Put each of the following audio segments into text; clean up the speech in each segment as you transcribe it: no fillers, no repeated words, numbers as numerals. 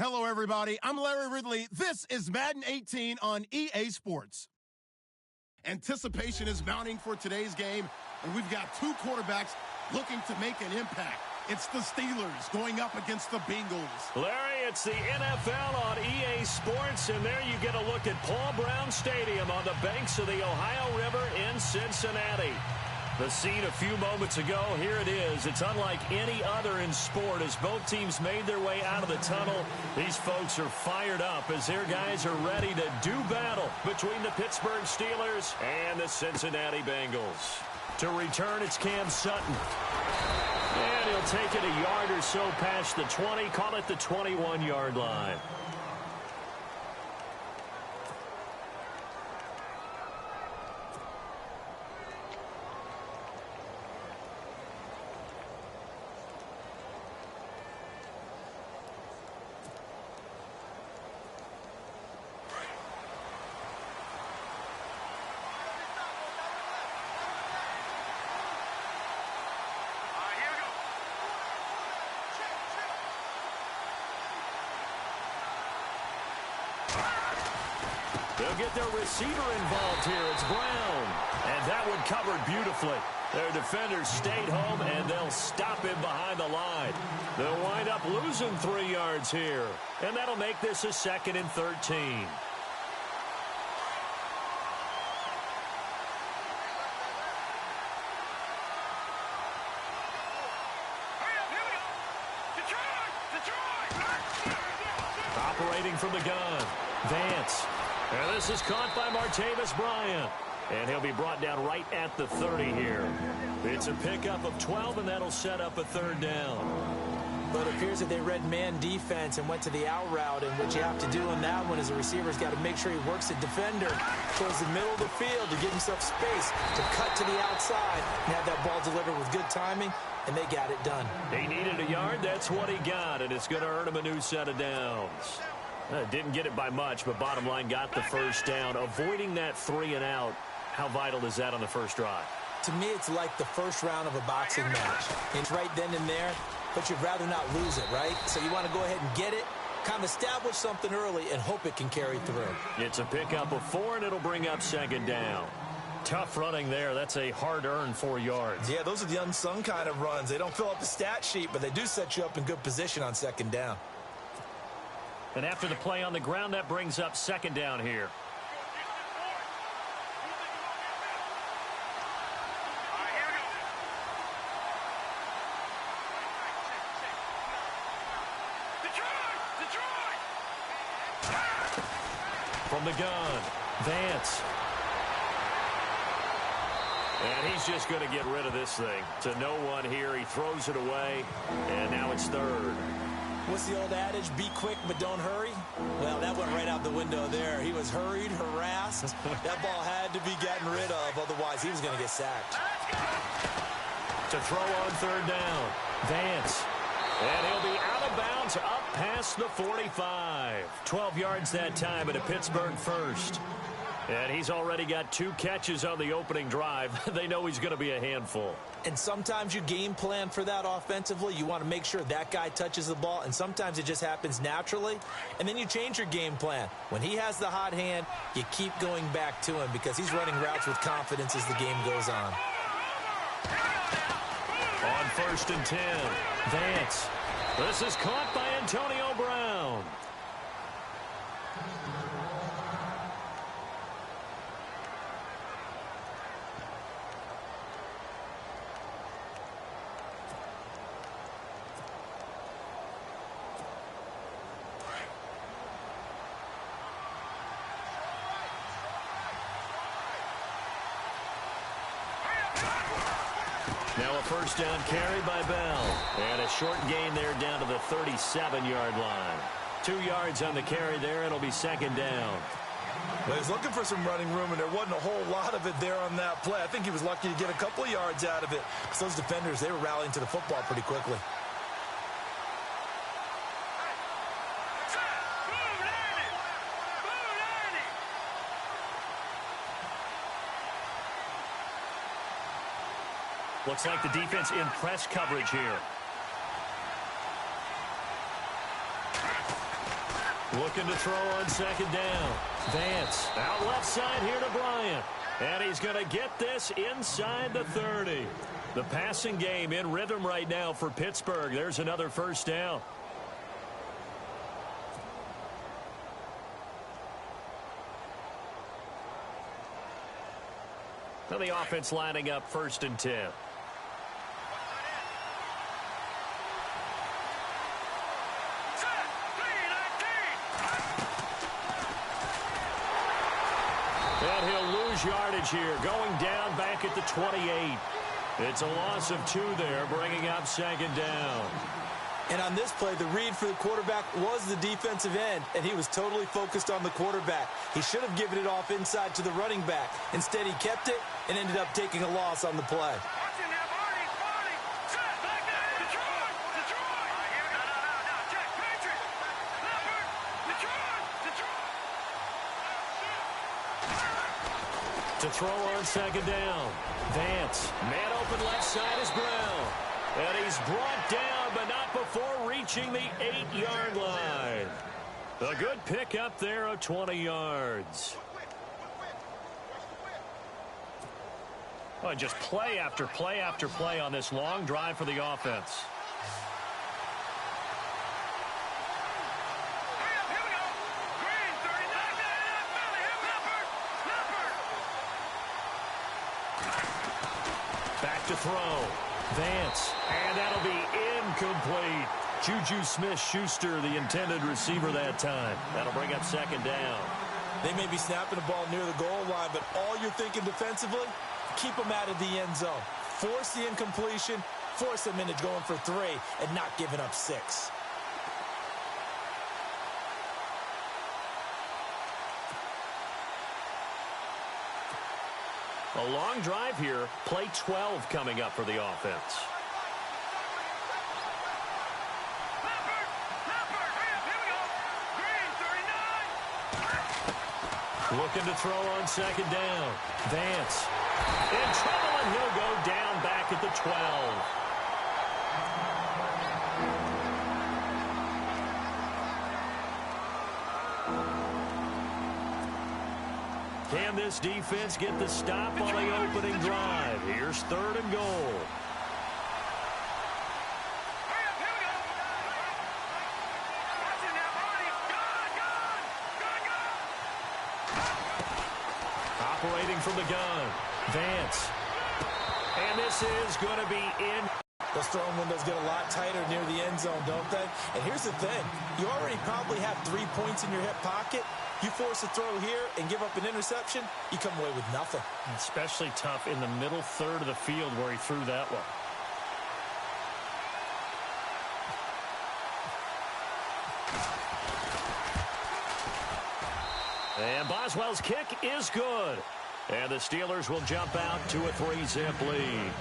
Hello, everybody. I'm Larry Ridley. This is Madden 18 on EA Sports. Anticipation is mounting for today's game, and we've got two quarterbacks looking to make an impact. It's the Steelers going up against the Bengals. Larry, it's the NFL on EA Sports, and there you get a look at Paul Brown Stadium on the banks of the Ohio River in Cincinnati. The scene a few moments ago, here it is. It's unlike any other in sport as both teams made their way out of the tunnel. These folks are fired up as their guys are ready to do battle between the Pittsburgh Steelers and the Cincinnati Bengals. To return, it's Cam Sutton. And he'll take it a yard or so past the 20, call it the 21-yard line. They'll get their receiver involved here. It's Brown. And that one covered beautifully. Their defenders stayed home, and they'll stop him behind the line. They'll wind up losing 3 yards here. And that'll make this a 2nd and 13. Operating from the gun, Vance. And this is caught by Martavis Bryant. And he'll be brought down right at the 30 here. It's a pickup of 12, and that'll set up a 3rd down. Well, it appears that they read man defense and went to the out route. And what you have to do on that one is the receiver's got to make sure he works the defender towards the middle of the field to give himself space to cut to the outside and have that ball delivered with good timing, and they got it done. He needed a yard. That's what he got, and it's going to earn him a new set of downs. Didn't get it by much, but bottom line got the 1st down. Avoiding that 3 and out, how vital is that on the first drive? To me, it's like the first round of a boxing match. It's right then and there, but you'd rather not lose it, right? So you want to go ahead and get it, kind of establish something early, and hope it can carry through. It's a pickup of 4, and it'll bring up 2nd down. Tough running there. That's a hard-earned 4 yards. Yeah, those are the unsung kind of runs. They don't fill up the stat sheet, but they do set you up in good position on 2nd down. And after the play on the ground, that brings up 2nd down here. From the gun, Vance. And he's just going to get rid of this thing. To no one here. He throws it away, and now it's 3rd. What's the old adage? Be quick, but don't hurry? Well, that went right out the window there. He was hurried, harassed. That ball had to be gotten rid of, otherwise he was going to get sacked. To throw on 3rd down, Vance. And he'll be out of bounds up past the 45. 12 yards that time at a Pittsburgh 1st. And he's already got 2 catches on the opening drive. They know he's going to be a handful. And sometimes you game plan for that offensively. You want to make sure that guy touches the ball, and sometimes it just happens naturally. And then you change your game plan. When he has the hot hand, you keep going back to him because he's running routes with confidence as the game goes on. On 1st and 10, Vance. This is caught by Antonio Brown. Now a 1st down carry by Bell. And a short gain there down to the 37-yard line. 2 yards on the carry there. It'll be 2nd down. Well, he's looking for some running room, and there wasn't a whole lot of it there on that play. I think he was lucky to get a couple of yards out of it. Because those defenders, they were rallying to the football pretty quickly. Looks like the defense in press coverage here. Looking to throw on second down. Vance out left side here to Bryant. And he's going to get this inside the 30. The passing game in rhythm right now for Pittsburgh. There's another first down. So the offense lining up 1st and 10. And he'll lose yardage here, going down back at the 28. It's a loss of 2 there, bringing up 2nd down. And on this play, the read for the quarterback was the defensive end, and he was totally focused on the quarterback. He should have given it off inside to the running back. Instead, he kept it and ended up taking a loss on the play. To throw on 2nd down. Vance. Man open left side is Brown. And he's brought down, but not before reaching the 8-yard line. A good pick up there of 20 yards. Well, just play after play after play on this long drive for the offense. Back to throw. Vance, and that'll be incomplete. Juju Smith-Schuster, the intended receiver that time. That'll bring up 2nd down. They may be snapping the ball near the goal line, but all you're thinking defensively, keep them out of the end zone. Force the incompletion, force them into going for 3, and not giving up 6. A long drive here. Play 12 coming up for the offense. Looking to throw on 2nd down. Vance. In trouble, and he'll go down back at the 12. Can this defense get the stop on the opening drive? Here's 3rd and goal. Operating from the gun. Vance. And this is going to be in. Those throwing windows get a lot tighter near the end zone, don't they? And here's the thing. You already probably have 3 points in your hip pocket. You force a throw here and give up an interception, you come away with nothing. Especially tough in the middle 3rd of the field where he threw that one. And Boswell's kick is good. And the Steelers will jump out to a 3-zip lead.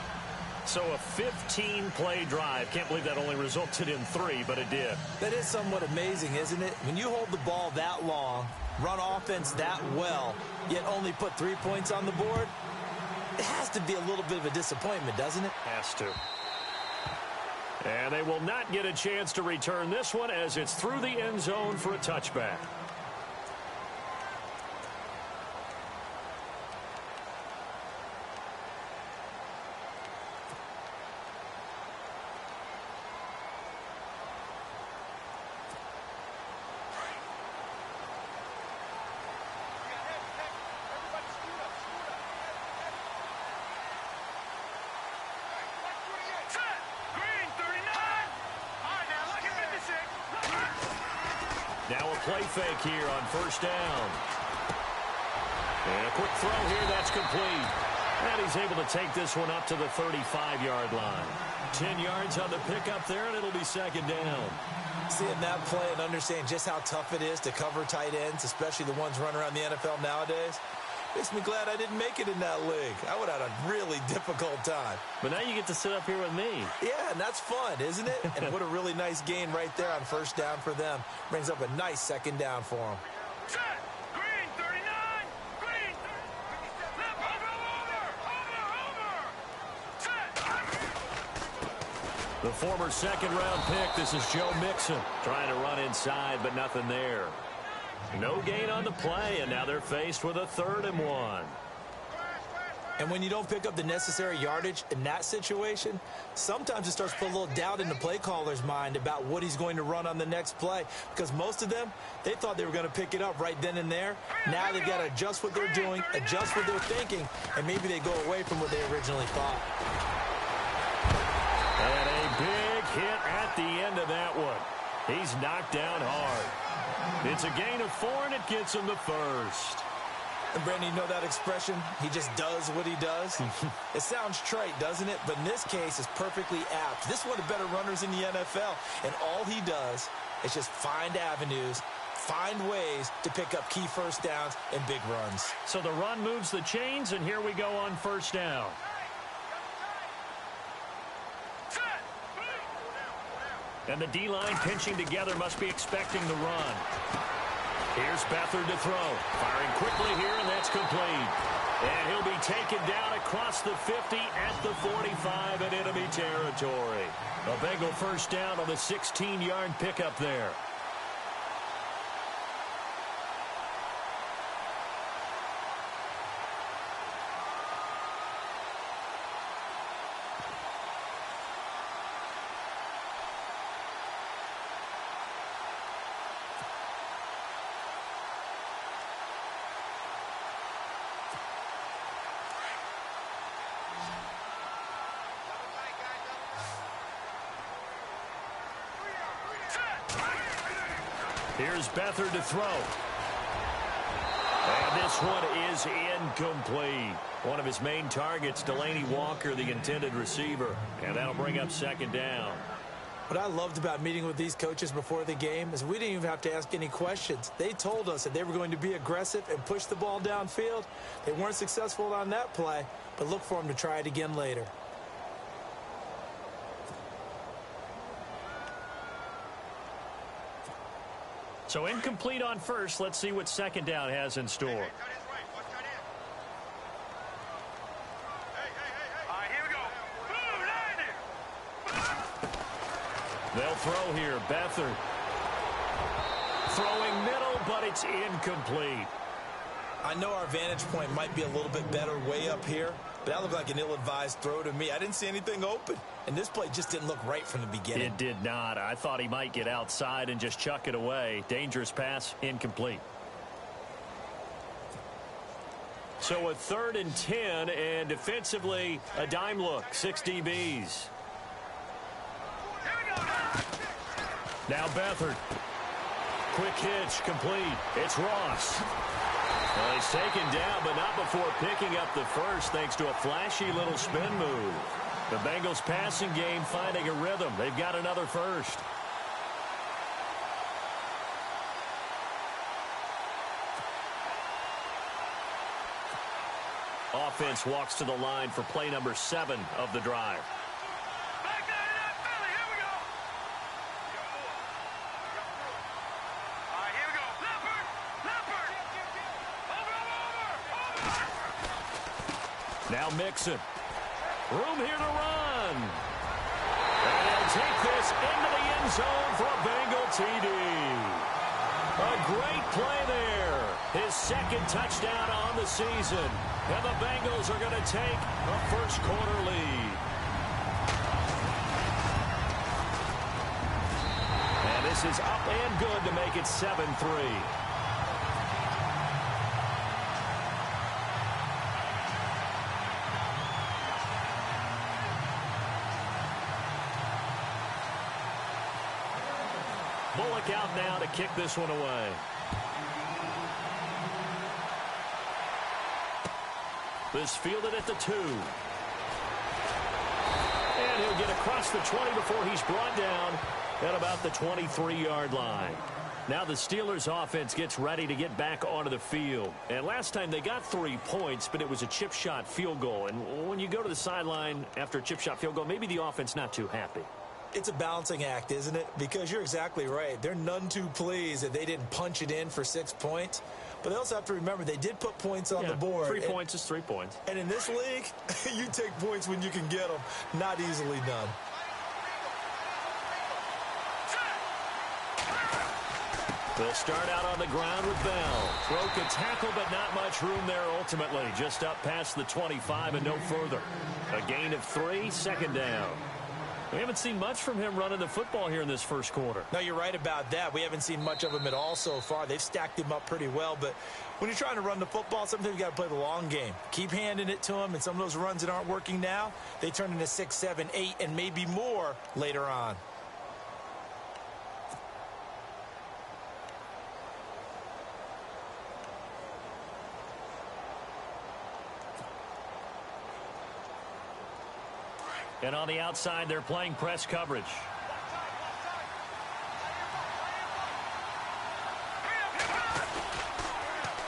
So a 15-play drive. Can't believe that only resulted in 3, but it did. That is somewhat amazing, isn't it? When you hold the ball that long, run offense that well, yet only put 3 points on the board, it has to be a little bit of a disappointment, doesn't it? Has to. And they will not get a chance to return this one as it's through the end zone for a touchback. Now a play fake here on 1st down. And a quick throw here, that's complete. And he's able to take this one up to the 35-yard line. 10 yards on the pickup there, and it'll be 2nd down. Seeing that play and understanding just how tough it is to cover tight ends, especially the ones running around the NFL nowadays, makes me glad I didn't make it in that league. I would have had a really difficult time. But now you get to sit up here with me. Yeah, and that's fun, isn't it? And what a really nice gain right there on 1st down for them. Brings up a nice 2nd down for them. Set! Green, 39! Green! The former 2nd-round pick, this is Joe Mixon, trying to run inside, but nothing there. No gain on the play, and now they're faced with a 3rd and 1. And when you don't pick up the necessary yardage in that situation, sometimes it starts to put a little doubt in the play caller's mind about what he's going to run on the next play. Because most of them, they thought they were going to pick it up right then and there. Now they've got to adjust what they're doing, adjust what they're thinking, and maybe they go away from what they originally thought. And a big hit at the end of that one. He's knocked down hard. It's a gain of 4, and it gets him the first. And, Brandon, you know that expression? He just does what he does? It sounds trite, doesn't it? But in this case, it's perfectly apt. This is one of the better runners in the NFL. And all he does is just find avenues, find ways to pick up key first downs and big runs. So the run moves the chains, and here we go on first down. And the D-line pinching together must be expecting the run. Here's Beathard to throw. Firing quickly here, and that's complete. And he'll be taken down across the 50 at the 45 in enemy territory. A Bengal first down on the 16-yard pickup there. Here's Beathard to throw. And this one is incomplete. One of his main targets, Delaney Walker, the intended receiver. And that'll bring up 2nd down. What I loved about meeting with these coaches before the game is we didn't even have to ask any questions. They told us that they were going to be aggressive and push the ball downfield. They weren't successful on that play, but look for them to try it again later. So incomplete on first. Let's see what 2nd down has in store. All right, here we go. They'll throw here. Beathard throwing middle, but it's incomplete. I know our vantage point might be a little bit better way up here, but that looked like an ill-advised throw to me. I didn't see anything open, and this play just didn't look right from the beginning. It did not. I thought he might get outside and just chuck it away. Dangerous pass, incomplete. So a 3rd and 10, and defensively, a dime look, 6 DBs. Now Beathard. Quick hitch, complete. It's Ross. Well, he's taken down, but not before picking up the first thanks to a flashy little spin move. The Bengals passing game finding a rhythm. They've got another first. Offense walks to the line for play number 7 of the drive. Back there in that belly. Here we go. All right, here we go. Leopard. Over. Now Mixon. Room here to run. And he'll take this into the end zone for a Bengal TD. A great play there. His 2nd touchdown on the season. And the Bengals are going to take a first-quarter lead. And this is up and good to make it 7-3. Bullock out now to kick this one away. This fielded at the 2. And he'll get across the 20 before he's brought down at about the 23-yard line. Now the Steelers offense gets ready to get back onto the field. And last time they got 3 points, but it was a chip shot field goal. And when you go to the sideline after a chip shot field goal, maybe the offense not too happy. It's a balancing act, isn't it? Because you're exactly right. They're none too pleased that they didn't punch it in for 6 points. But they also have to remember they did put points on the board. 3 points is 3 points. And in this league, you take points when you can get them. Not easily done. They'll start out on the ground with Bell. Broke a tackle, but not much room there ultimately. Just up past the 25 and no further. A gain of 3, second down. We haven't seen much from him running the football here in this first quarter. No, you're right about that. We haven't seen much of him at all so far. They've stacked him up pretty well, but when you're trying to run the football, sometimes you got to play the long game. Keep handing it to him, and some of those runs that aren't working now, they turn into 6, 7, 8, and maybe more later on. And on the outside, they're playing press coverage.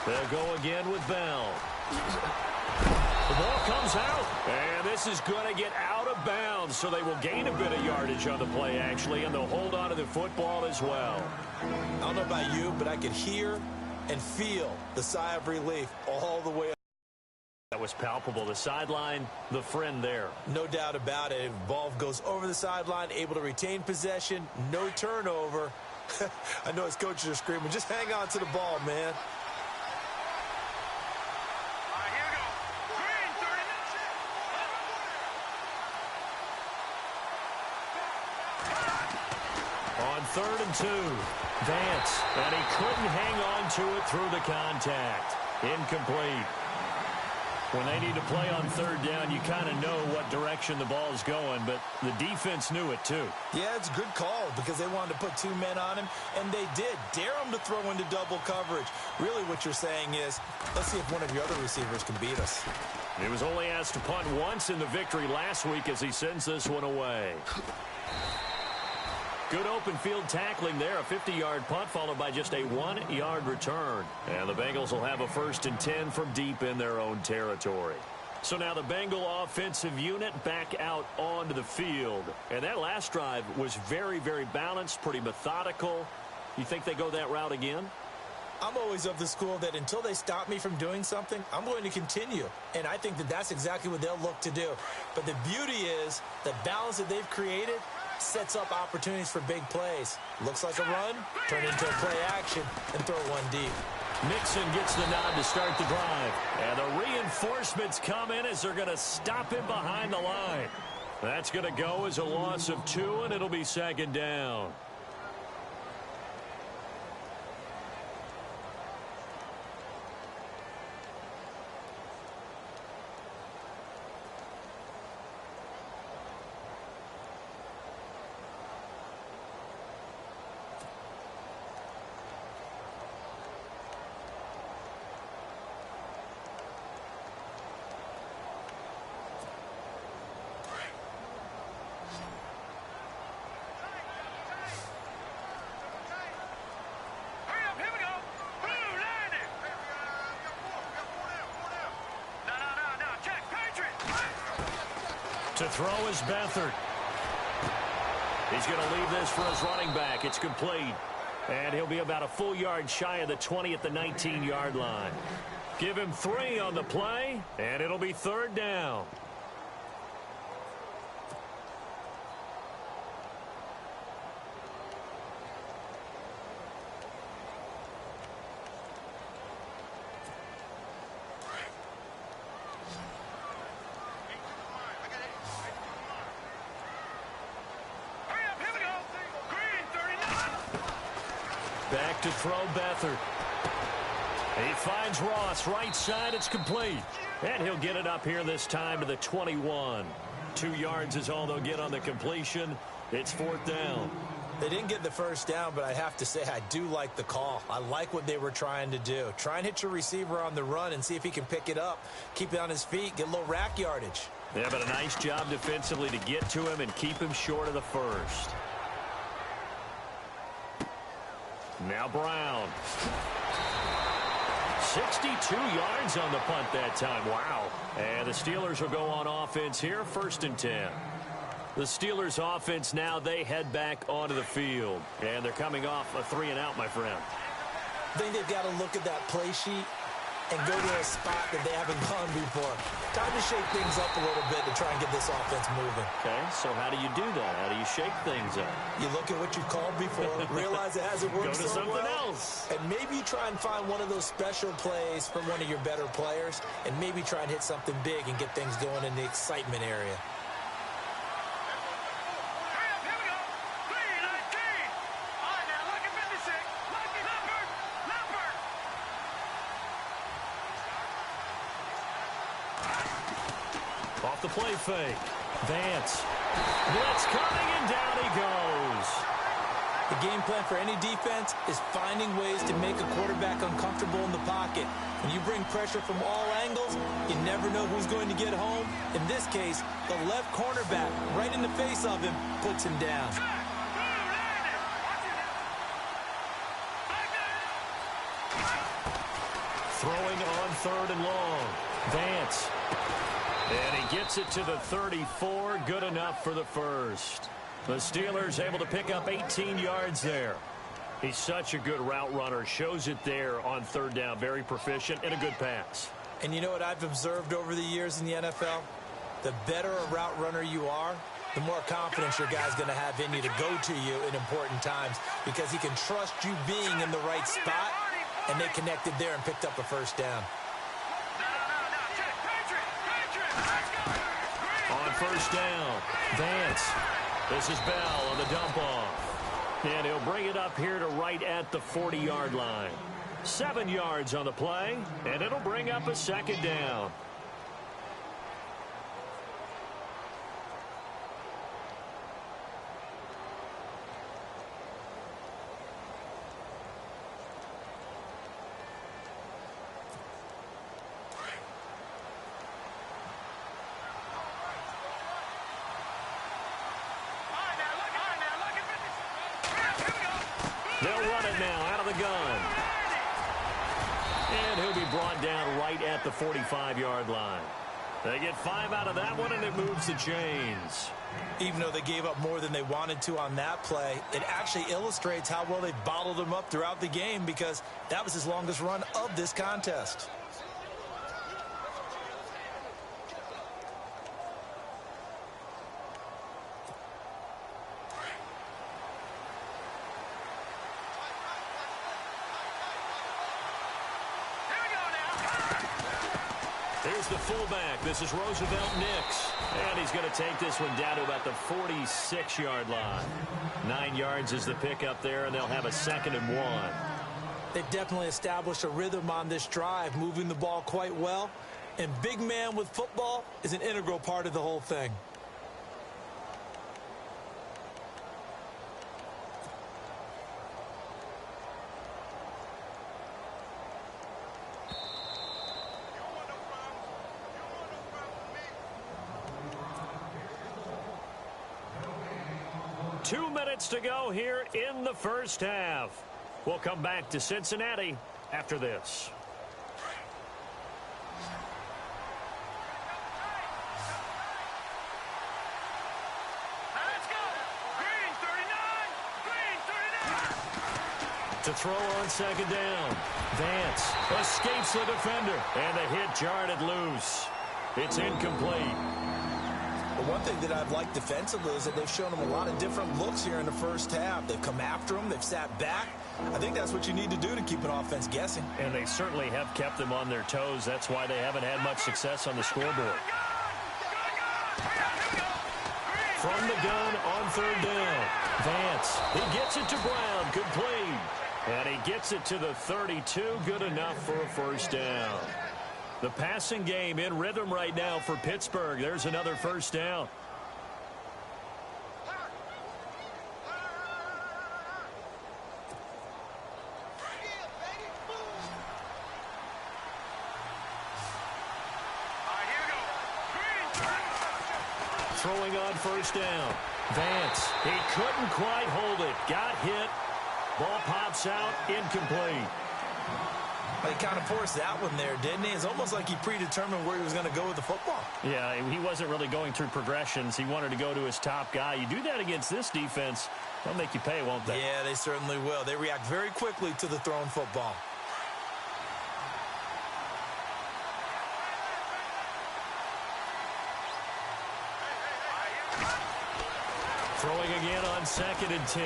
They'll go again with Bell. The ball comes out, and this is going to get out of bounds, so they will gain a bit of yardage on the play, actually, and they'll hold on to the football as well. I don't know about you, but I could hear and feel the sigh of relief all the way up. That was palpable. The sideline, the friend there. No doubt about it. Ball goes over the sideline, able to retain possession, no turnover. I know his coaches are screaming, just hang on to the ball, man. All right, here we go. Green, 30. On 3rd and 2, Vance, and he couldn't hang on to it through the contact. Incomplete. When they need to play on 3rd down, you kind of know what direction the ball is going, but the defense knew it too. Yeah, it's a good call because they wanted to put 2 men on him, and they did. Dare him to throw into double coverage. Really what you're saying is, let's see if one of your other receivers can beat us. He was only asked to punt once in the victory last week as he sends this one away. Good open field tackling there. A 50-yard punt followed by just a 1-yard return. And the Bengals will have a 1st and 10 from deep in their own territory. So now the Bengal offensive unit back out onto the field. And that last drive was very, very balanced, pretty methodical. You think they go that route again? I'm always of the school that until they stop me from doing something, I'm going to continue. And I think that that's exactly what they'll look to do. But the beauty is the balance that they've created sets up opportunities for big plays. Looks like a run, turn into a play action, and throw one deep. Mixon gets the nod to start the drive. And the reinforcements come in as they're going to stop him behind the line. That's going to go as a loss of 2, and it'll be 2nd down. To throw is Beathard. He's going to leave this for his running back. It's complete. And he'll be about a full yard shy of the 20 at the 19-yard line. Give him 3 on the play, and it'll be 3rd down. Back to throw Beathard. He finds Ross right side. It's complete. And he'll get it up here this time to the 21. 2 yards is all they'll get on the completion. It's 4th down. They didn't get the 1st down, but I have to say I do like the call. I like what they were trying to do. Try and hit your receiver on the run and see if he can pick it up. Keep it on his feet. Get a little rack yardage. Yeah, but a nice job defensively to get to him and keep him short of the 1st. Now Brown. 62 yards on the punt that time. Wow. And the Steelers will go on offense here, 1st and 10. The Steelers offense now, they head back onto the field. And they're coming off a 3-and-out, my friend. I think they've got to look at that play sheet and go to a spot that they haven't gone before. Time to shake things up a little bit to try and get this offense moving. Okay, so how do you do that? How do you shake things up? You look at what you've called before, realize it hasn't worked Go to so something well, else. and maybe try and find one of those special plays from one of your better players, and maybe try and hit something big and get things going in the excitement area. Off the play fake. Vance. Blitz coming, and down he goes. The game plan for any defense is finding ways to make a quarterback uncomfortable in the pocket. When you bring pressure from all angles, you never know who's going to get home. In this case, the left cornerback, right in the face of him, puts him down. Throwing on 3rd and long. Vance. And he gets it to the 34. Good enough for the first. The Steelers able to pick up 18 yards there. He's such a good route runner. Shows it there on 3rd down. Very proficient and a good pass. And you know what I've observed over the years in the NFL? The better a route runner you are, the more confidence your guy's going to have in you to go to you in important times because he can trust you being in the right spot, and they connected there and picked up a first down. On 1st down, Vance. This is Bell on the dump off. And he'll bring it up here to right at the 40-yard line. 7 yards on the play, and it'll bring up a 2nd down. They'll run it now out of the gun. And he'll be brought down right at the 45-yard line. They get 5 out of that one, and it moves the chains. Even though they gave up more than they wanted to on that play, it actually illustrates how well they bottled him up throughout the game because that was his longest run of this contest. Here's the fullback. This is Roosevelt Nix. And he's going to take this one down to about the 46-yard line. 9 yards is the pickup there, and they'll have a 2nd and 1. They've definitely established a rhythm on this drive, moving the ball quite well. And big man with football is an integral part of the whole thing. Two minutes to go here in the first half. We'll come back to Cincinnati after this. Let's go. Green 39. To throw on 2nd down. Vance escapes the defender. And the hit jarred loose. It's incomplete. But one thing that I've liked defensively is that they've shown them a lot of different looks here in the first half. They've come after them. They've sat back. I think that's what you need to do to keep an offense guessing. And they certainly have kept them on their toes. That's why they haven't had much success on the scoreboard. From the gun on 3rd down. Vance, he gets it to Brown, complete. And he gets it to the 32, good enough for a first down. The passing game in rhythm right now for Pittsburgh. There's another first down. Throwing on 1st down. Vance, he couldn't quite hold it. Got hit. Ball pops out, incomplete. He kind of forced that one there, didn't he? It's almost like he predetermined where he was going to go with the football. Yeah, he wasn't really going through progressions. He wanted to go to his top guy. You do that against this defense, they'll make you pay, won't they? Yeah, they certainly will. They react very quickly to the thrown football. Throwing again on 2nd and 10.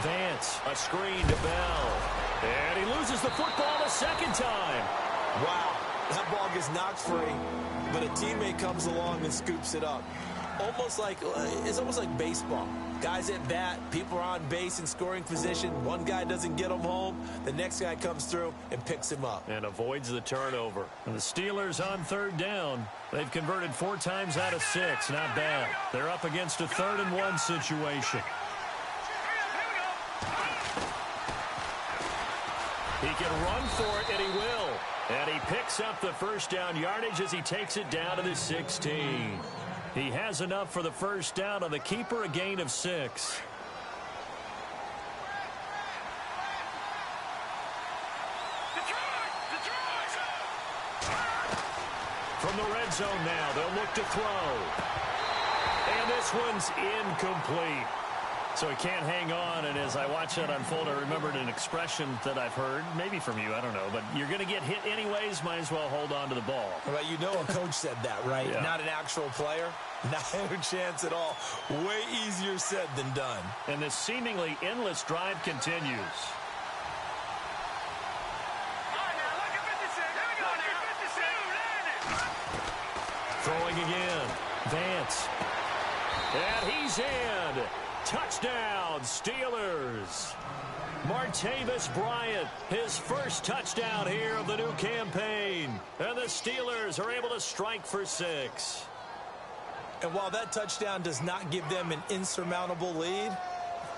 Vance, a screen to Bell. And he loses the football the second time. Wow, that ball gets knocked free, but a teammate comes along and scoops it up. It's almost like baseball. Guys at bat, people are on base in scoring position. One guy doesn't get him home. The next guy comes through and picks him up. And avoids the turnover. And the Steelers on 3rd down. They've converted 4 times out of 6. Not bad. They're up against a 3rd and 1 situation. He can run for it, and he will. And he picks up the first down yardage as he takes it down to the 16. He has enough for the first down on the keeper, a gain of 6. From the red zone now, they'll look to throw. And this one's incomplete. So he can't hang on, and as I watch that unfold, I remembered an expression that I've heard, maybe from you, I don't know, but you're going to get hit anyways, might as well hold on to the ball. Well, you know a coach said that, right? Yeah. Not an actual player. Not a chance at all. Way easier said than done. And this seemingly endless drive continues. Throwing again. Vance. And he's in. Touchdown, Steelers. Martavis Bryant, his first touchdown here of the new campaign. And the Steelers are able to strike for 6. And while that touchdown does not give them an insurmountable lead,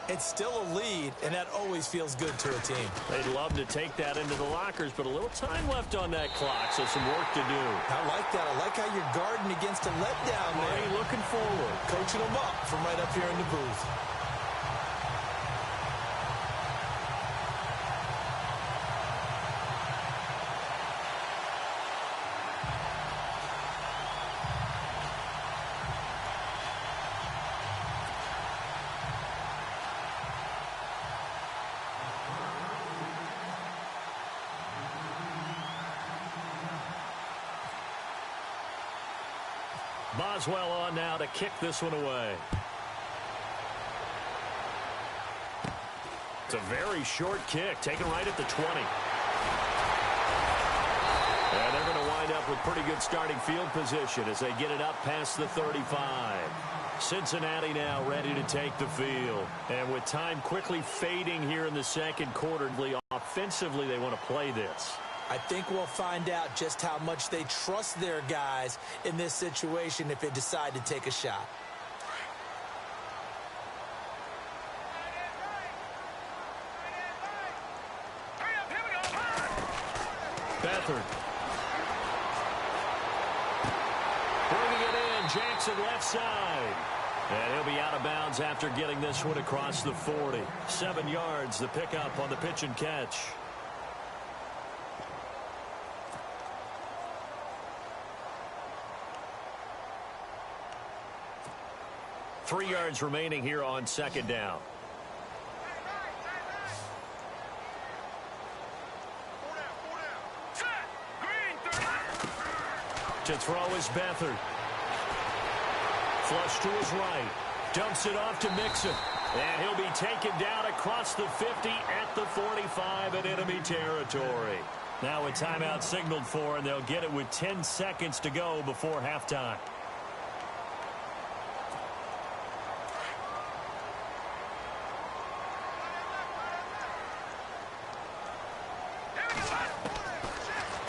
it's still a lead, and that always feels good to a team. They'd love to take that into the lockers, but a little time left on that clock, so some work to do. I like that. I like how you're guarding against a letdown there. Marty looking forward. Coaching them up from right up here in the booth. Boswell on now to kick this one away. It's a very short kick, taken right at the 20. And they're going to wind up with pretty good starting field position as they get it up past the 35. Cincinnati now ready to take the field. And with time quickly fading here in the second quarter, offensively they want to play this. I think we'll find out just how much they trust their guys in this situation if they decide to take a shot. Beathard. Bringing it in, Jackson left side. And he'll be out of bounds after getting this one across the 40. 7 yards, the pickup on the pitch and catch. Three yards remaining here on second down. To throw is Beathard. Flush to his right. Dumps it off to Mixon. And he'll be taken down across the 50 at the 45 in enemy territory. Now a timeout signaled for, and they'll get it with 10 seconds to go before halftime.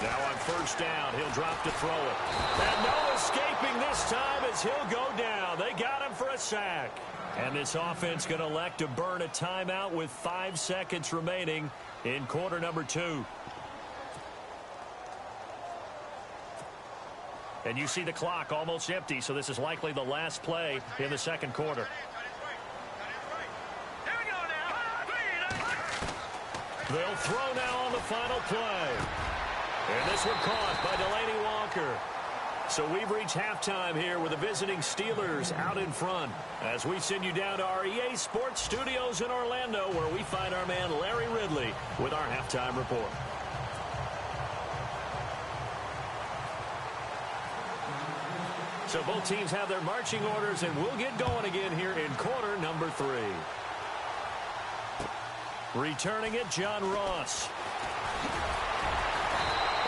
Now on first down, he'll drop to throw it. And no escaping this time as he'll go down. They got him for a sack. And this offense going to elect to burn a timeout with 5 seconds remaining in quarter number 2. And you see the clock almost empty, so this is likely the last play in the second quarter. They'll throw now on the final play. And this one caught by Delaney Walker. So we've reached halftime here with the visiting Steelers out in front as we send you down to our EA Sports Studios in Orlando, where we find our man Larry Ridley with our halftime report. So both teams have their marching orders, and we'll get going again here in quarter number 3. Returning it, John Ross.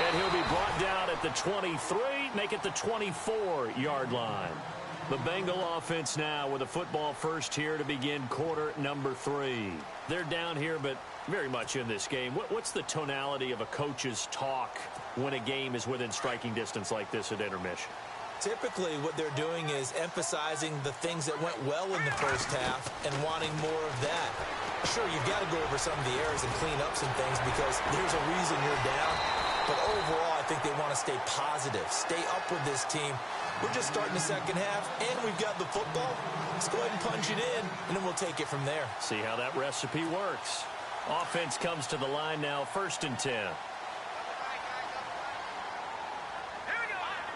And he'll be brought down at the 23, make it the 24-yard line. The Bengal offense now with a football first here to begin quarter number 3. They're down here, but very much in this game. What's the tonality of a coach's talk when a game is within striking distance like this at intermission? Typically, what they're doing is emphasizing the things that went well in the first half and wanting more of that. Sure, you've got to go over some of the errors and clean up some things because there's a reason you're down. But overall, I think they want to stay positive, stay up with this team. We're just starting the second half, and we've got the football. Let's go ahead and punch it in, and then we'll take it from there. See how that recipe works. Offense comes to the line now, 1st and 10.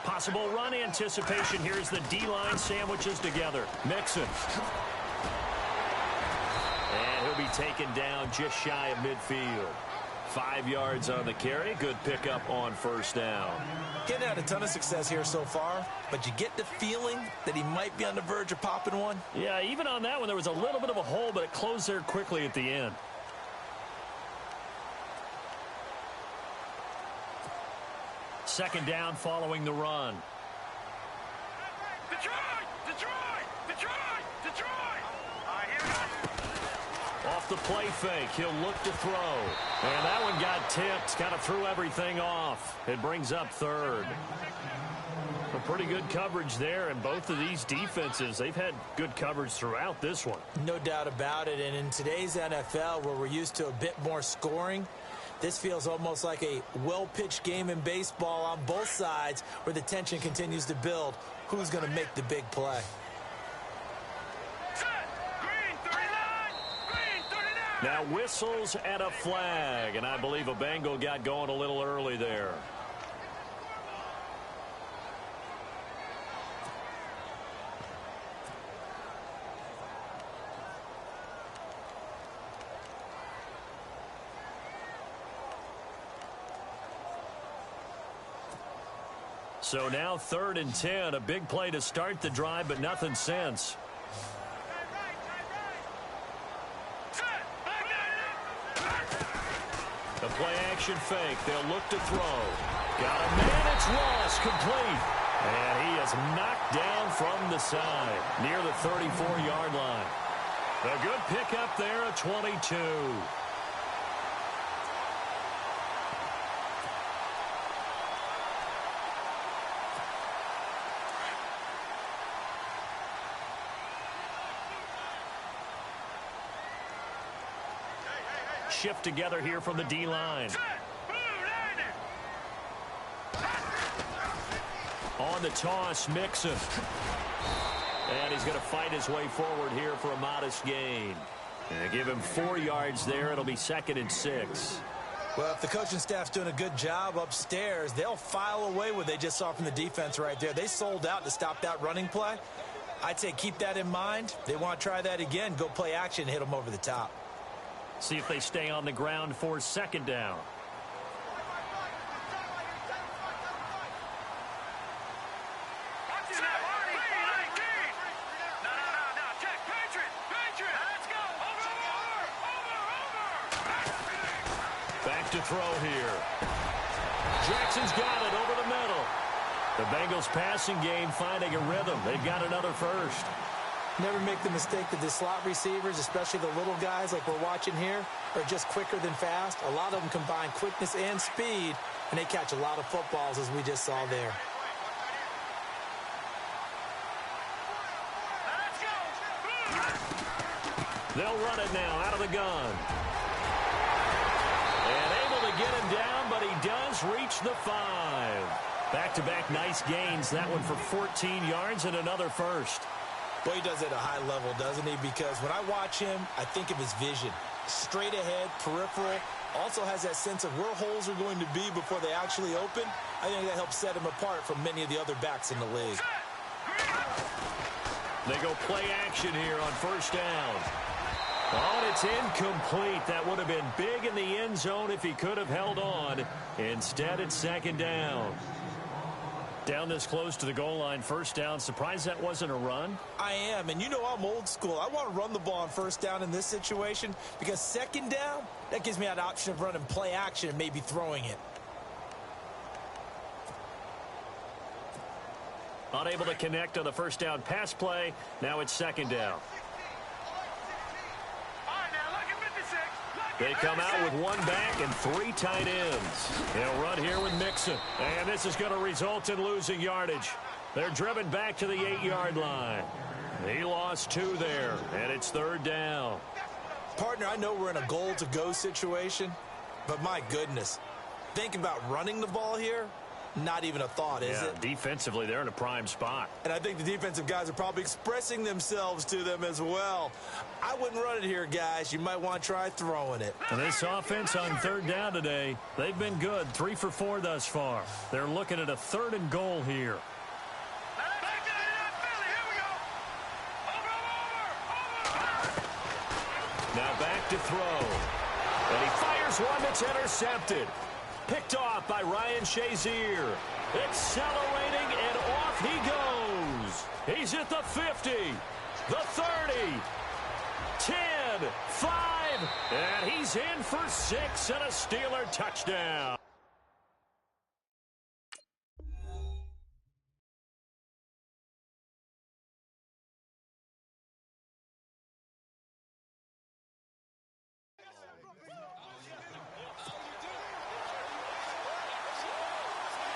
Possible run anticipation. Here's the D-line sandwiches together. Mixon. And he'll be taken down just shy of midfield. 5 yards on the carry. Good pickup on 1st down. Getting had a ton of success here so far, but you get the feeling that he might be on the verge of popping one. Yeah, even on that one, there was a little bit of a hole, but it closed there quickly at the end. Second down following the run. Detroit! Detroit! Detroit! Detroit! Here we go. Off the play fake, he'll look to throw. And that one got tipped, kind of threw everything off. It brings up 3rd. A pretty good coverage there, and both of these defenses, they've had good coverage throughout this one. No doubt about it, and in today's NFL, where we're used to a bit more scoring, this feels almost like a well-pitched game in baseball on both sides where the tension continues to build. Who's going to make the big play? Set! Green 39! Green 39! Now whistles and a flag, and I believe a Bengal got going a little early there. So now 3rd and 10, a big play to start the drive, but nothing since. The play action fake. They'll look to throw. Got a man. It's Ross, complete. And he is knocked down from the side near the 34-yard line. A good pickup there, a 22. Shift together here from the D-line. On the toss, Mixon. And he's going to fight his way forward here for a modest gain. And give him 4 yards there. It'll be 2nd and 6. Well, if the coaching staff's doing a good job upstairs, they'll file away what they just saw from the defense right there. They sold out to stop that running play. I'd say keep that in mind. They want to try that again. Go play action, hit them over the top. See if they stay on the ground for 2nd down. Back to throw here. Jackson's got it over the middle. The Bengals passing game finding a rhythm. They've got another first. Never make the mistake that the slot receivers, especially the little guys like we're watching here, are just quicker than fast. A lot of them combine quickness and speed, and they catch a lot of footballs, as we just saw there. They'll run it now out of the gun. And able to get him down, but he does reach the 5. Back-to-back nice gains. That one for 14 yards and another first. Boy, he does it at a high level, doesn't he? Because when I watch him, I think of his vision. Straight ahead, peripheral. Also has that sense of where holes are going to be before they actually open. I think that helps set him apart from many of the other backs in the league. They go play action here on 1st down. Oh, and it's incomplete. That would have been big in the end zone if he could have held on. Instead, it's 2nd down. Down this close to the goal line, first down. Surprised that wasn't a run? I am, and you know I'm old school. I want to run the ball on first down in this situation because second down, that gives me an option of running play action and maybe throwing it. Unable to connect on the first down pass play. Now it's second down. They come out with one back and 3 tight ends. They'll run here with Mixon. And this is going to result in losing yardage. They're driven back to the 8-yard line. He lost 2 there, and it's third down. Partner, I know we're in a goal-to-go situation, but my goodness, think about running the ball here. Not even a thought, is it? Defensively, they're in a prime spot. And I think the defensive guys are probably expressing themselves to them as well. I wouldn't run it here, guys. You might want to try throwing it. And this offense on third down today, they've been good. 3 for 4 thus far. They're looking at a 3rd and goal here. Now back to throw. And he fires one that's intercepted. Picked off by Ryan Shazier. Accelerating, and off he goes. He's at the 50, the 30, 10, 5, and he's in for 6 and a Steeler touchdown.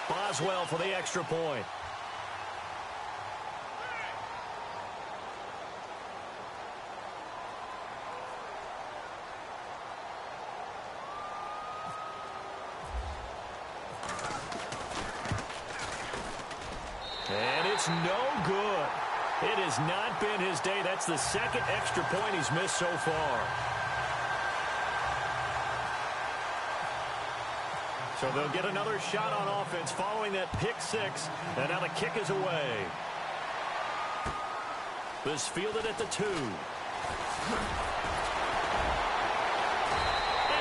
Boswell for the extra point. And it's no good. It has not been his day. That's the 2nd extra point he's missed so far. So they'll get another shot on offense following that pick 6. And now the kick is away. This fielded at the 2. And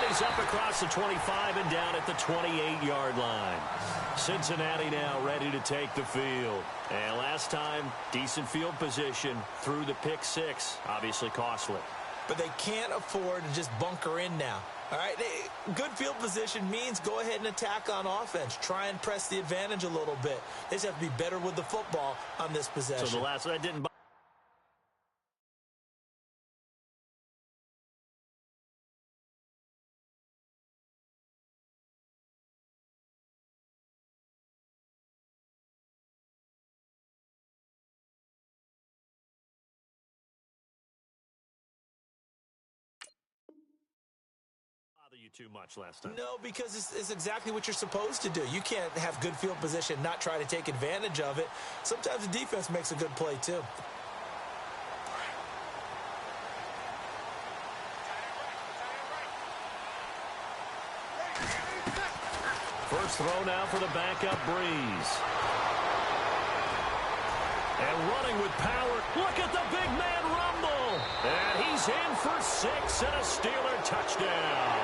he's up across the 25 and down at the 28-yard line. Cincinnati now ready to take the field. And last time, decent field position through the pick 6. Obviously costly. But they can't afford to just bunker in now. All right, good field position means go ahead and attack on offense. Try and press the advantage a little bit. They just have to be better with the football on this possession. So the last one didn't. You too much last time. No, because it's exactly what you're supposed to do. You can't have good field position, not try to take advantage of it. Sometimes the defense makes a good play too. First throw now for the backup Breeze. And running with power. Look at the big man rumble. And he's in for 6 and a Steeler touchdown.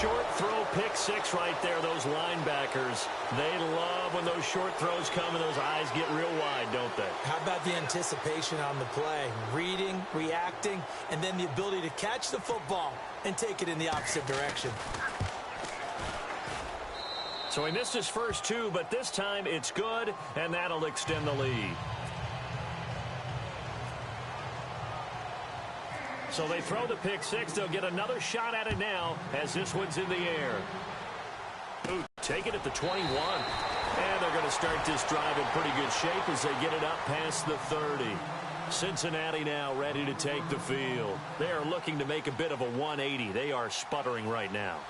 Short throw pick 6 right there. Those linebackers, they love when those short throws come and those eyes get real wide, don't they? How about the anticipation on the play? Reading, reacting, and then the ability to catch the football and take it in the opposite direction. So he missed his first 2, but this time it's good, and that'll extend the lead. So they throw the pick 6. They'll get another shot at it now as this one's in the air. Ooh, take it at the 21. And they're going to start this drive in pretty good shape as they get it up past the 30. Cincinnati now ready to take the field. They are looking to make a bit of a 180. They are sputtering right now.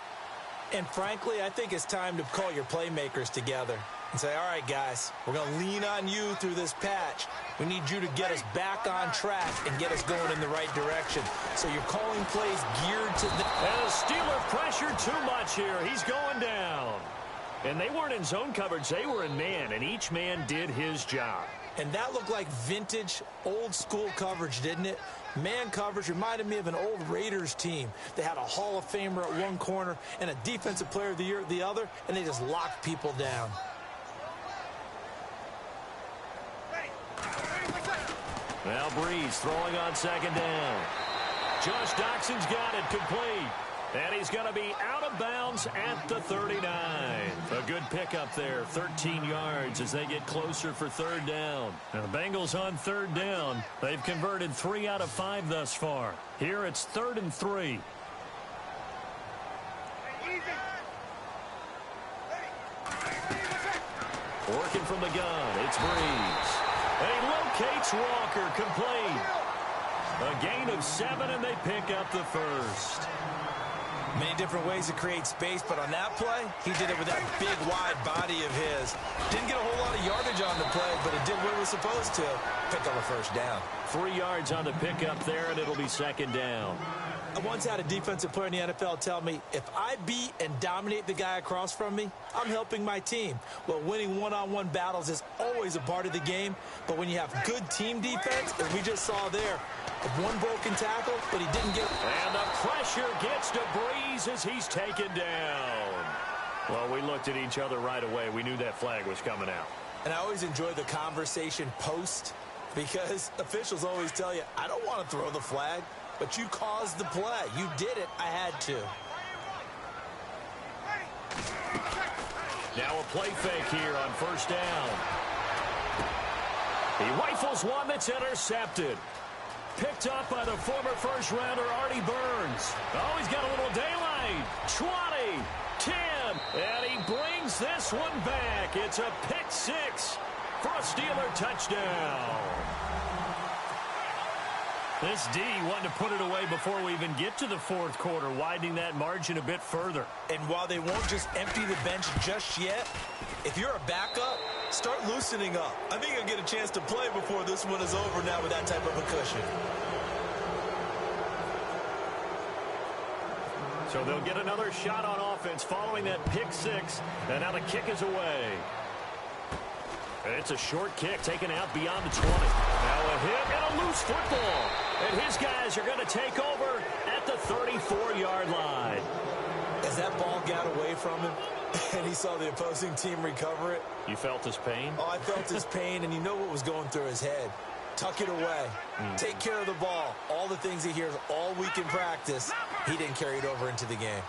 And frankly, I think it's time to call your playmakers together and say, all right, guys, we're going to lean on you through this patch. We need you to get us back on track and get us going in the right direction. So you're calling plays geared to the... And the Steeler pressured too much here. He's going down. And they weren't in zone coverage. They were in man, and each man did his job. And that looked like vintage, old-school coverage, didn't it? Man coverage reminded me of an old Raiders team. They had a Hall of Famer at one corner and a Defensive Player of the Year at the other, and they just locked people down. Now Breeze throwing on second down. Josh Doxson's got it complete. And he's going to be out of bounds at the 39. A good pickup there, 13 yards as they get closer for third down. Now the Bengals on third down. They've converted 3 out of 5 thus far. Here it's 3rd and 3. Working from the gun, it's Breeze. And he locates Walker, complete. A gain of 7, and they pick up the first. Many different ways to create space, but on that play, he did it with that big, wide body of his. Didn't get a whole lot of yardage on the play, but it did what it was supposed to. Pick up a first down. 3 yards on the pickup there, and it'll be second down. I once had a defensive player in the NFL tell me, if I beat and dominate the guy across from me, I'm helping my team. Well, winning one-on-one battles is always a part of the game, but when you have good team defense, as we just saw there, one broken tackle, but he didn't get... And the pressure gets to Breeze as he's taken down. Well, we looked at each other right away. We knew that flag was coming out. And I always enjoy the conversation post, because officials always tell you, I don't want to throw the flag, but you caused the play. You did it. I had to. Now a play fake here on first down. He rifles one that's intercepted. Picked up by the former first-rounder Artie Burns. Oh, he's got a little daylight. 20, 10, and he brings this one back. It's a pick six for a Steeler touchdown. This D wanting to put it away before we even get to the fourth quarter, widening that margin a bit further. And while they won't just empty the bench just yet, if you're a backup, start loosening up. I think you'll get a chance to play before this one is over now with that type of a cushion. So they'll get another shot on offense following that pick six, and now the kick is away. It's a short kick taken out beyond the 20. Now a hit and a loose football. And his guys are going to take over at the 34-yard line. As that ball got away from him and he saw the opposing team recover it. You felt his pain? Oh, I felt his pain, and you know what was going through his head. Tuck it away. Take care of the ball. All the things he hears all week in practice, he didn't carry it over into the game.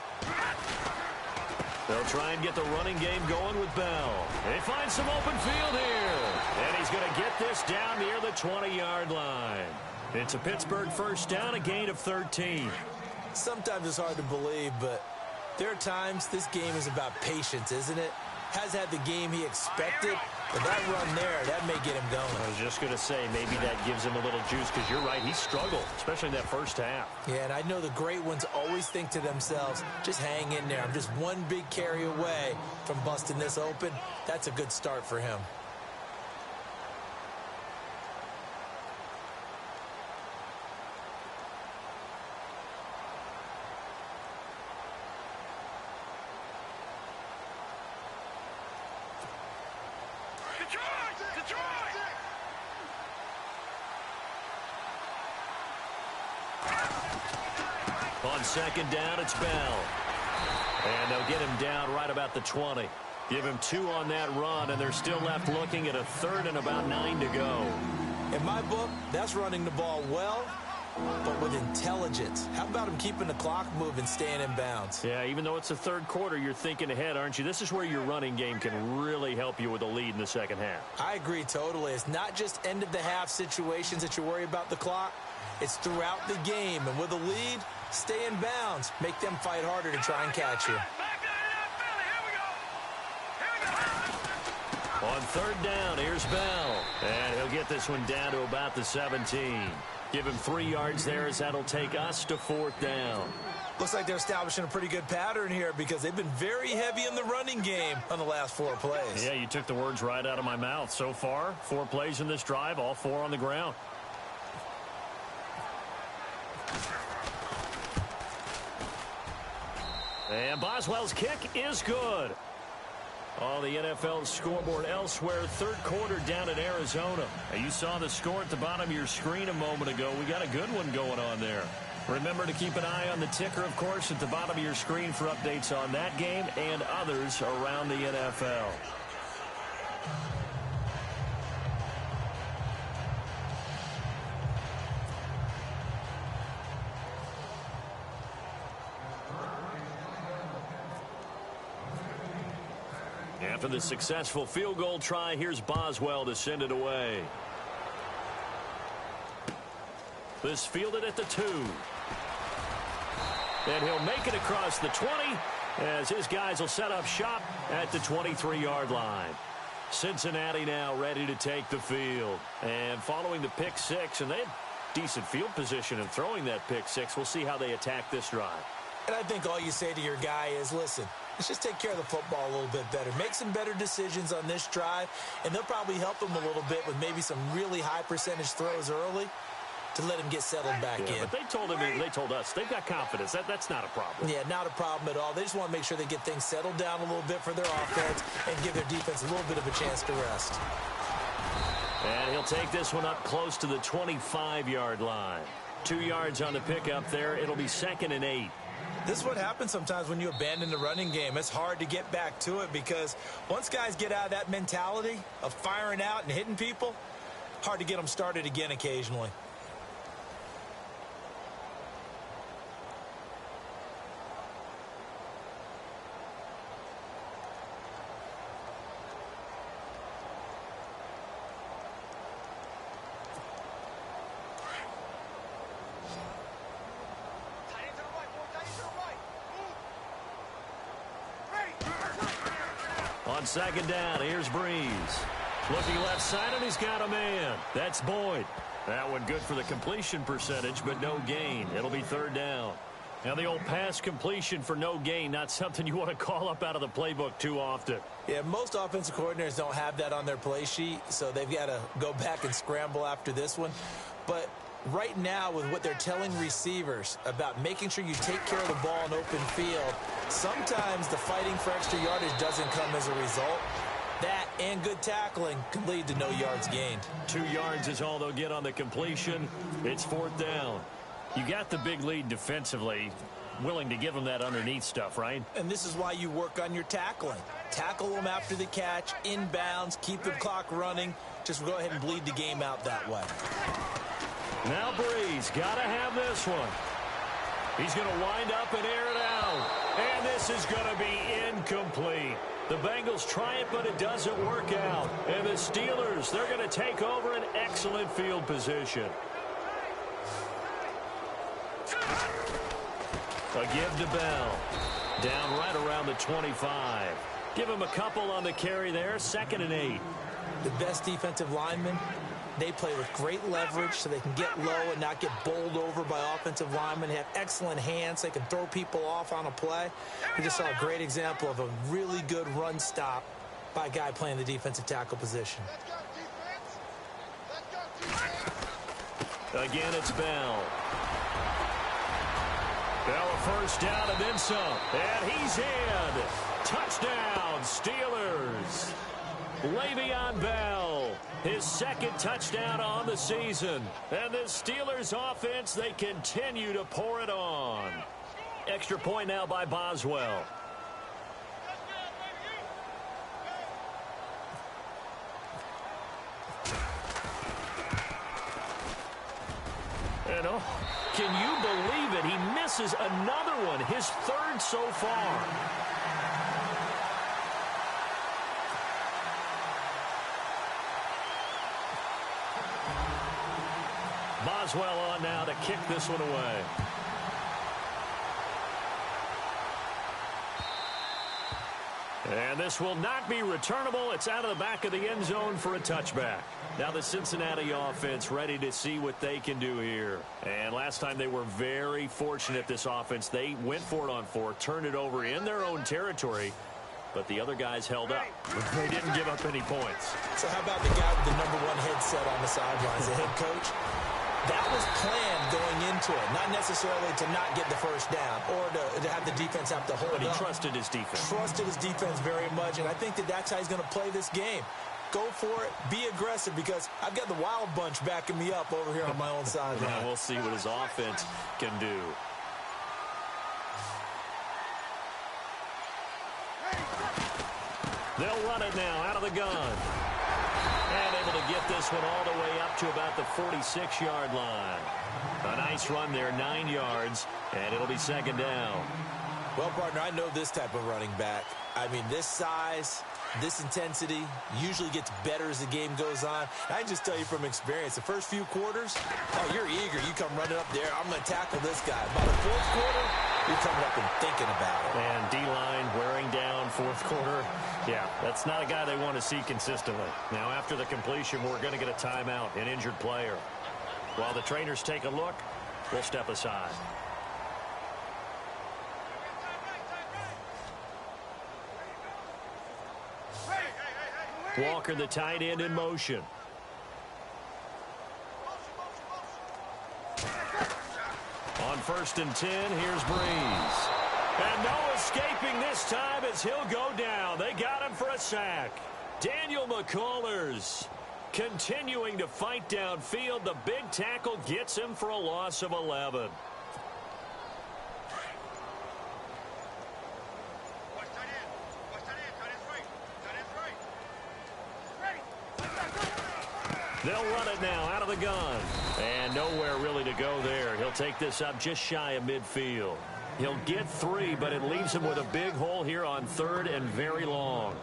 They'll try and get the running game going with Bell. They find some open field here. And he's going to get this down near the 20-yard line. It's a Pittsburgh first down, a gain of 13. Sometimes it's hard to believe, but there are times this game is about patience, isn't it? Has had the game he expected, but that run there, that may get him going. I was just going to say, maybe that gives him a little juice, because you're right, he struggled, especially in that first half. Yeah, and I know the great ones always think to themselves, just hang in there. I'm just one big carry away from busting this open. That's a good start for him. On second down, it's Bell. And they'll get him down right about the 20. Give him 2 on that run, and they're still left looking at a third and about 9 to go. In my book, that's running the ball well, but with intelligence. How about him keeping the clock moving, staying in bounds? Yeah, even though it's the third quarter, you're thinking ahead, aren't you? This is where your running game can really help you with a lead in the second half. I agree totally. It's not just end-of-the-half situations that you worry about the clock. It's throughout the game, and with a lead, stay in bounds. Make them fight harder to try and catch you. On third down, here's Bell. And he'll get this one down to about the 17. Give him 3 yards there as that'll take us to fourth down. Looks like they're establishing a pretty good pattern here because they've been very heavy in the running game on the last 4 plays. Yeah, you took the words right out of my mouth. So far, 4 plays in this drive, all 4 on the ground. And Boswell's kick is good. On the NFL scoreboard elsewhere, third quarter down in Arizona. And you saw the score at the bottom of your screen a moment ago. We got a good one going on there. Remember to keep an eye on the ticker, of course, at the bottom of your screen for updates on that game and others around the NFL. After the successful field goal try, here's Boswell to send it away. This fielded at the 2. And he'll make it across the 20 as his guys will set up shop at the 23-yard line. Cincinnati now ready to take the field. And following the pick six, and they had decent field position in throwing that pick six. We'll see how they attack this drive. And I think all you say to your guy is, listen, let's just take care of the football a little bit better. Make some better decisions on this drive, and they'll probably help him a little bit with maybe some really high percentage throws early to let him get settled back in. But they told him, they told us, they've got confidence. That's not a problem. Yeah, not a problem at all. They just want to make sure they get things settled down a little bit for their offense and give their defense a little bit of a chance to rest. And he'll take this one up close to the 25-yard line. 2 yards on the pickup there. It'll be 2nd and 8. This is what happens sometimes when you abandon the running game. It's hard to get back to it because once guys get out of that mentality of firing out and hitting people, hard to get them started again occasionally. On 2nd down, here's Breeze. Looking left side, and he's got a man. That's Boyd. That one good for the completion percentage, but no gain. It'll be 3rd down. Now, the old pass completion for no gain, not something you want to call up out of the playbook too often. Yeah, most offensive coordinators don't have that on their play sheet, so they've got to go back and scramble after this one. But right now, with what they're telling receivers about making sure you take care of the ball in open field, sometimes the fighting for extra yardage doesn't come as a result. That and good tackling can lead to no yards gained. 2 yards is all they'll get on the completion. It's 4th down. You got the big lead defensively. Willing to give them that underneath stuff, right? And this is why you work on your tackling. Tackle them after the catch, inbounds, keep the clock running. Just go ahead and bleed the game out that way. Now Breeze, got to have this one. He's going to wind up and air it out. And this is going to be incomplete. The Bengals try it, but it doesn't work out. And the Steelers, they're going to take over an excellent field position. A give to Bell. Down right around the 25. Give him a couple on the carry there. 2nd and 8. The best defensive linemen, they play with great leverage so they can get low and not get bowled over by offensive linemen. They have excellent hands. They can throw people off on a play. We just saw a great example of a really good run stop by a guy playing the defensive tackle position. Again, it's Bell. Bell a first down and then some. And he's in. Touchdown, Steelers. Le'Veon Bell, his 2nd touchdown on the season. And the Steelers offense, they continue to pour it on. Extra point now by Boswell. And can you believe it? He misses another one, his 3rd so far. Boswell on now to kick this one away. And this will not be returnable. It's out of the back of the end zone for a touchback. Now the Cincinnati offense ready to see what they can do here. And last time they were very fortunate, this offense. They went for it on 4, turned it over in their own territory, but the other guys held up. They didn't give up any points. So how about the guy with the #1 headset on the sidelines, the head coach? That was planned going into it, not necessarily to not get the first down or to have the defense have to hold But he up. trusted his defense. Trusted his defense very much, and I think that's how he's going to play this game. Go for it. Be aggressive, because I've got the wild bunch backing me up over here on my own sideline. Yeah, we'll see what his offense can do. They'll run it now out of the gun. And able to get this one all the way up to about the 46-yard line. A nice run there, 9 yards, and it'll be second down. Well, partner, I know this type of running back. I mean, this size, this intensity usually gets better as the game goes on. And I can just tell you from experience, the first few quarters, oh, you're eager. You come running up there. I'm going to tackle this guy. By the fourth quarter, you're coming up and thinking about it. And D-line wearing down fourth quarter. Yeah, that's not a guy they want to see consistently. Now, after the completion, we're going to get a timeout, an injured player. While the trainers take a look, we'll step aside. Walker, the tight end, in motion. On 1st and 10, here's Breeze. And no escaping this time as he'll go down. They got him for a sack. Daniel McCullers continuing to fight downfield. The big tackle gets him for a loss of 11. They'll run it now out of the gun. And nowhere really to go there. He'll take this up just shy of midfield. He'll get 3, but it leaves him with a big hole here on 3rd and very long.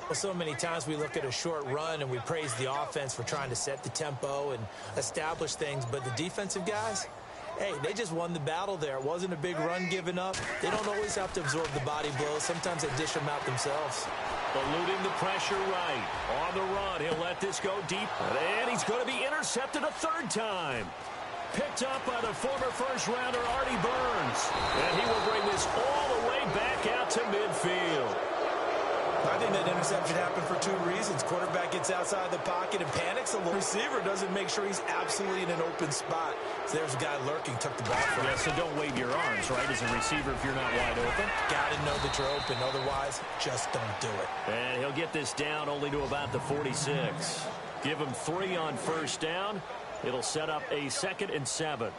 Well, so many times we look at a short run and we praise the offense for trying to set the tempo and establish things, but the defensive guys, hey, they just won the battle there. It wasn't a big run given up. They don't always have to absorb the body blows. Sometimes they dish them out themselves. Eluding the pressure right. On the run, he'll let this go deep. And he's going to be intercepted a 3rd time. Picked up by the former first-rounder Artie Burns. And he will bring this all the way back out to midfield. I think that interception happened for 2 reasons. Quarterback gets outside the pocket and panics a little. Receiver doesn't make sure he's absolutely in an open spot. So there's a guy lurking, took the ball from him. Yeah, so don't wave your arms, right, as a receiver if you're not wide open. Got to know that you're open. Otherwise, just don't do it. And he'll get this down only to about the 46. Give him 3 on 1st down. It'll set up a 2nd and 7.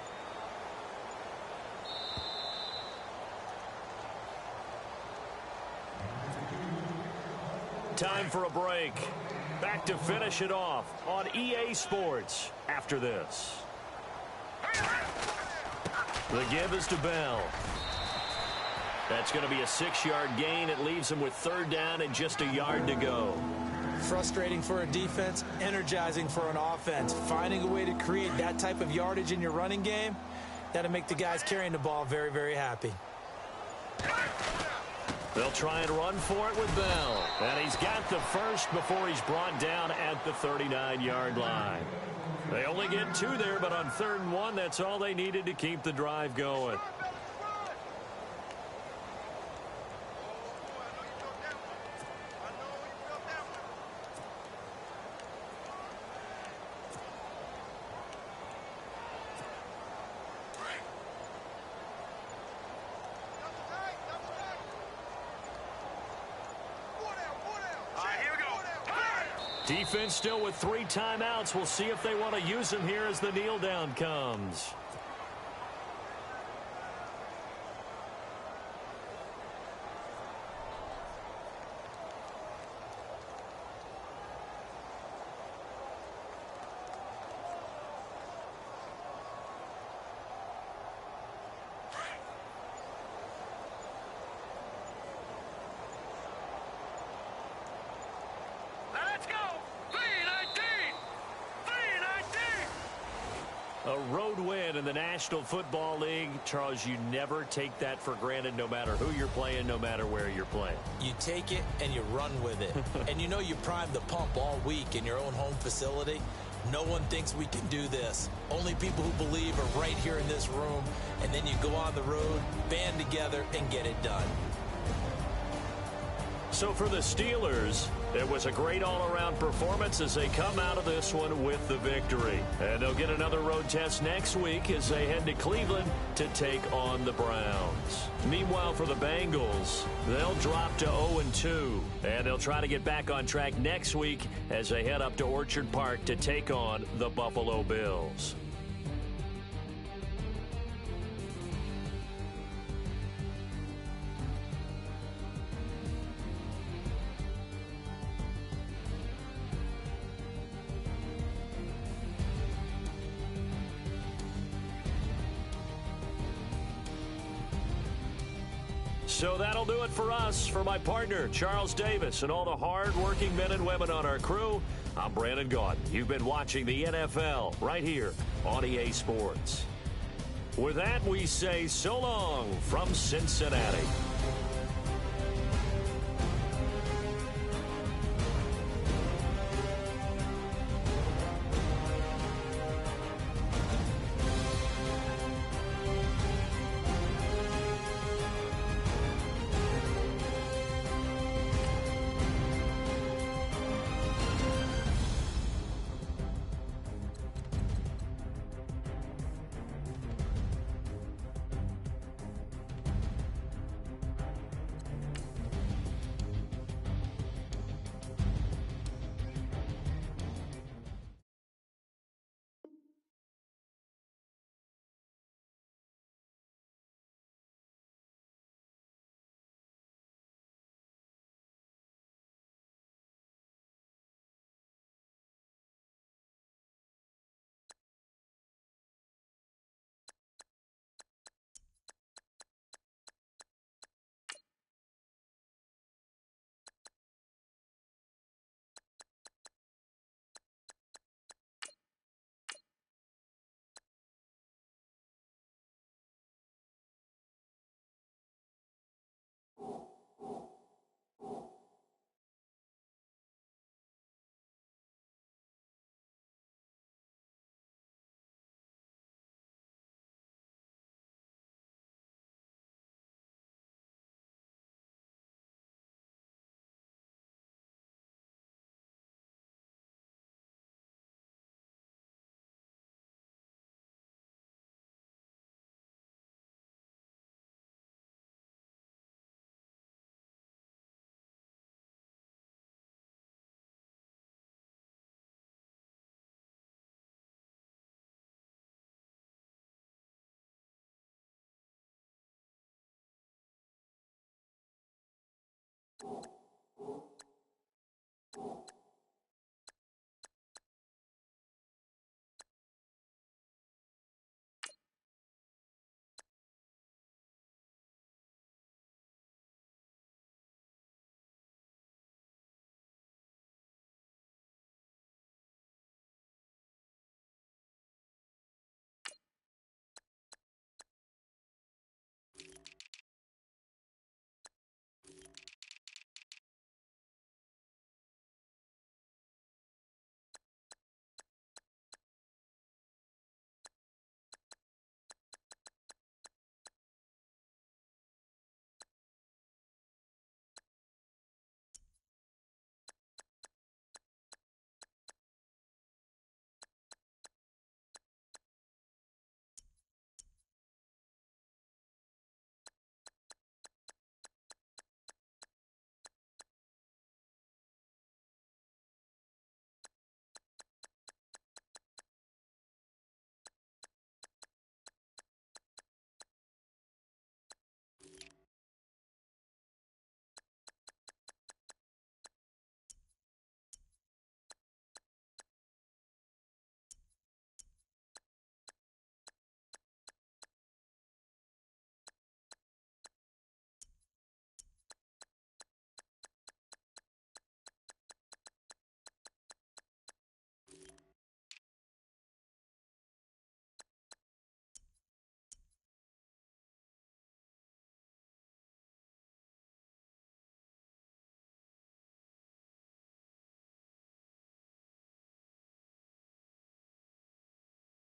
Time for a break. Back to finish it off on EA Sports after this. The give is to Bell. That's going to be a 6-yard gain. It leaves him with 3rd down and just a yard to go. Frustrating for a defense, energizing for an offense. Finding a way to create that type of yardage in your running game, that'll make the guys carrying the ball very, very happy. They'll try and run for it with Bell. And he's got the first before he's brought down at the 39-yard line. They only get 2 there, but on 3rd and 1, that's all they needed to keep the drive going. Defense still with 3 timeouts. We'll see if they want to use them here as the kneel down comes. A road win in the National Football League. Charles, you never take that for granted no matter who you're playing, no matter where you're playing. You take it and you run with it. And you know you primed the pump all week in your own home facility. No one thinks we can do this. Only people who believe are right here in this room. And then you go on the road, band together, and get it done. So for the Steelers, it was a great all-around performance as they come out of this one with the victory. And they'll get another road test next week as they head to Cleveland to take on the Browns. Meanwhile, for the Bengals, they'll drop to 0-2, and they'll try to get back on track next week as they head up to Orchard Park to take on the Buffalo Bills. So that'll do it for us. For my partner, Charles Davis, and all the hard-working men and women on our crew, I'm Brandon Gaudin. You've been watching the NFL right here on EA Sports. With that, we say so long from Cincinnati.